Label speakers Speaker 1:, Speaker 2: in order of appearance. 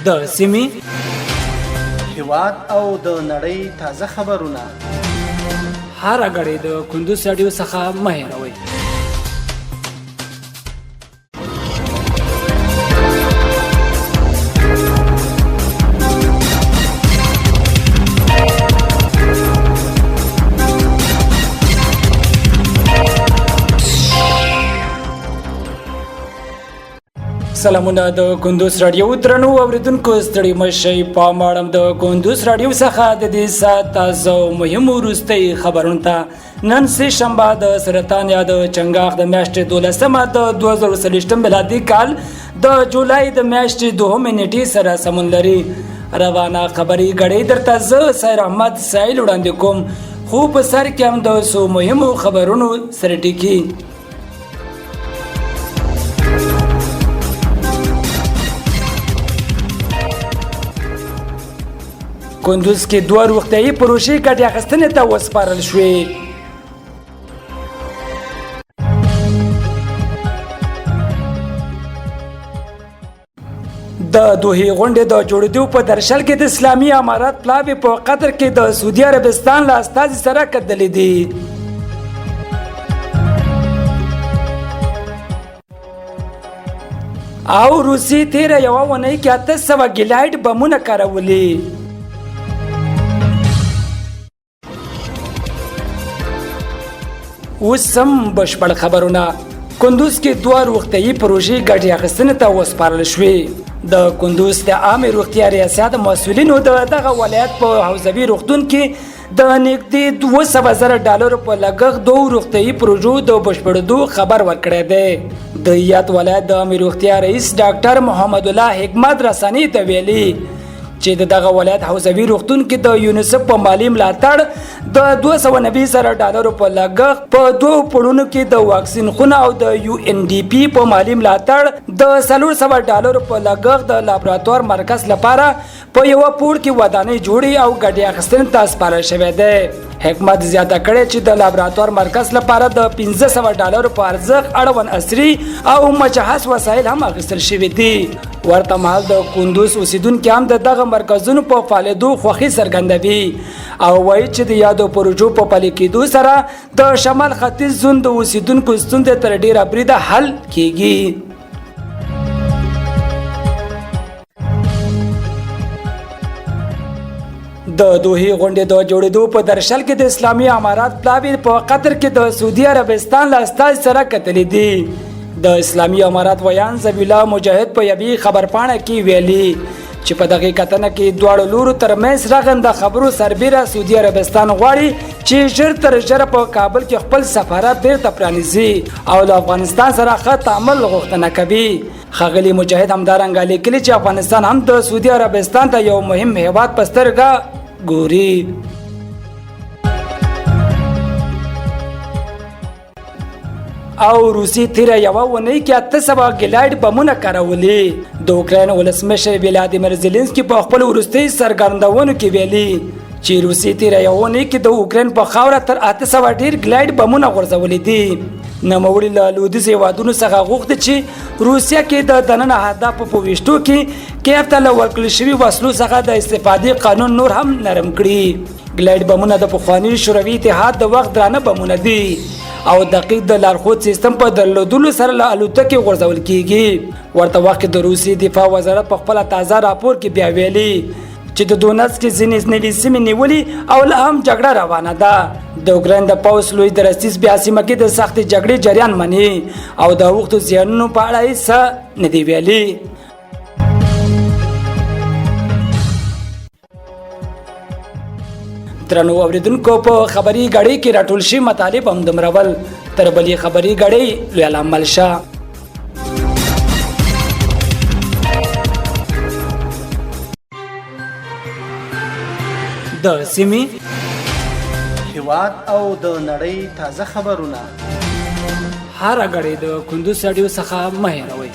Speaker 1: د سیمې
Speaker 2: هیواد او د نړۍ تازه خبرونه
Speaker 1: هر غړي د کندوز رادیو څخه مه هېروئ. سلامونه د کندوز رادیو درنو اوریدونکو ستړي مشئ پام اړم د کندوز رادیو څخه د دې سات تازه مهمو وروستۍ خبرونه ته. نن سه شنبه د سرطان یا د چنګاښ د میاشتې 12مه د 2023 میلادي کال د جولای د میاشتې 2 نیټې سره سمون لري. روانه خبري غړي درته زه سیر احمد سایل وړاندې کوم، خو په سر کې هم د سو مهمو خبرونو سره ټکی. کندوز کې 2 روغتیايي پروژې ګټې اخیستنې ته وسپارل شوې. د دوحې غونډې د جوړېدو په درشل کې د اسلامي امارات پلاوی په قطر کې د سعودي عربستان له استازي سره کتلې دي. او روسي تیره یوه اونۍ کې 800 ګلایډ بمونه کارولي. اوس هم بشپړ خبرونه. کندوز کې 2 روغتیايي پروژې ګټې اخیستنې ته وسپارل شوې. د کندوز د عامې روغتیا ریاست مسؤلینو دغه ولایت په حوزوي روغتون کې د نږدې $200,000 په لګښت 2 روغتیايي پروژو د بشپړېدو خبر ورکړی دی. د یاد ولایت د عامې روغتیا رئیس ډاکټر محمد الله حکمت رسنۍ ته ویلي چې دغه ولایت حوزوي روغتون کې د یونیسف په مالی ملاتړ د $290,000 په لګښت په 2 پړونو کې د واکسین خونه او د UNDP په مالی ملاتړ د $400 په لګښت د لابراتوار مرکز لپاره په یو پور کې ودانۍ جوړي او ګټې اخیستنې ته سپارل شوی دی. حکمت زیاته کړې چې د لابراتوار مرکز لپاره د $500 په ارزښت اړوند عصري او مجهز وسایل هم اخیستل شوي دي. ورته مهال د کندوز اوسیدونکي هم دغه مرکزونو په فعالیدو خوښي څرګندوي او وایي چې د یادو پروژو په پلي کېدو سره د شمال ختیځ زون د اوسیدونکو ستونزې تر ډیره بریده حل کیږي. د دوحې غونډې د جوړېدو په درشل کې د اسلامي امارات پلاوی په قطر کې د سعودي عربستان له استازي سره کتلې دي. د اسلامي امارات ویان ذبیح الله مجاهد په یوې خبرپاڼه کې ویلي چې په دغه کتنه کې دواړو لورو ترمنځ رغنده خبرو سربیره سعودي عربستان غواړي چې ژر تر ژره په کابل کې خپل سفارت بیرته پرانیزي او له افغانستان سره ښه تعامل غوښتنه کوي. ښاغلي مجاهد همدارنګه لیکلي چې افغانستان هم د سعودي عربستان ته یو مهم هیواد په سترګه ګوري. او روسي تیره یوه اونۍ کې 800 ګلایډ بمونه کارولي. د اوکراین ولسمشر ولادیمیر زيلنسکي په خپل وروستي څرګندونو کې ویلي چې روسي تیره یوه اونۍ کې د اوکراین په خاوره تر 800 ډیر ګلایډ بمونه غورځولي دي. نوموړي له لویدیځ هیوادونو څخه غوښتي چې روسیه کې د دننه اهدافو په ویشتو کې کیف ته له ورکړل شوي وسلو څخه د استفادې قانون نور هم نرم کړي. ګلایډ بمونه د پخواني شوروي اتحاد د وخت درانه بمونه دي او دقیق د لارښود سیستم په درلودلو سره له الوتکې غورځول کیږي. ورته وخت د روسي دفاع وزارت په خپل تازه راپور کې بیا ویلي چې د دونټس کې ځینې نوې سیمې نیولې او لا هم جګړه روانه ده. د اوکراین د پوځ لوی درستیز بیا سیمه کې د سختې جګړې جریان مني او د وختو زیانونو په اړه هیڅ نه دی ویلي. درنو اوریدونکو په خبري غړي کې راټول شي مطالب هم دمرول. تر بلې خبري غړي لوی عمل شه. د سیمې
Speaker 2: هیواد او د نړۍ تازه خبرونه
Speaker 1: هر غړي د کندوز رادیو څخه مه هېروئ.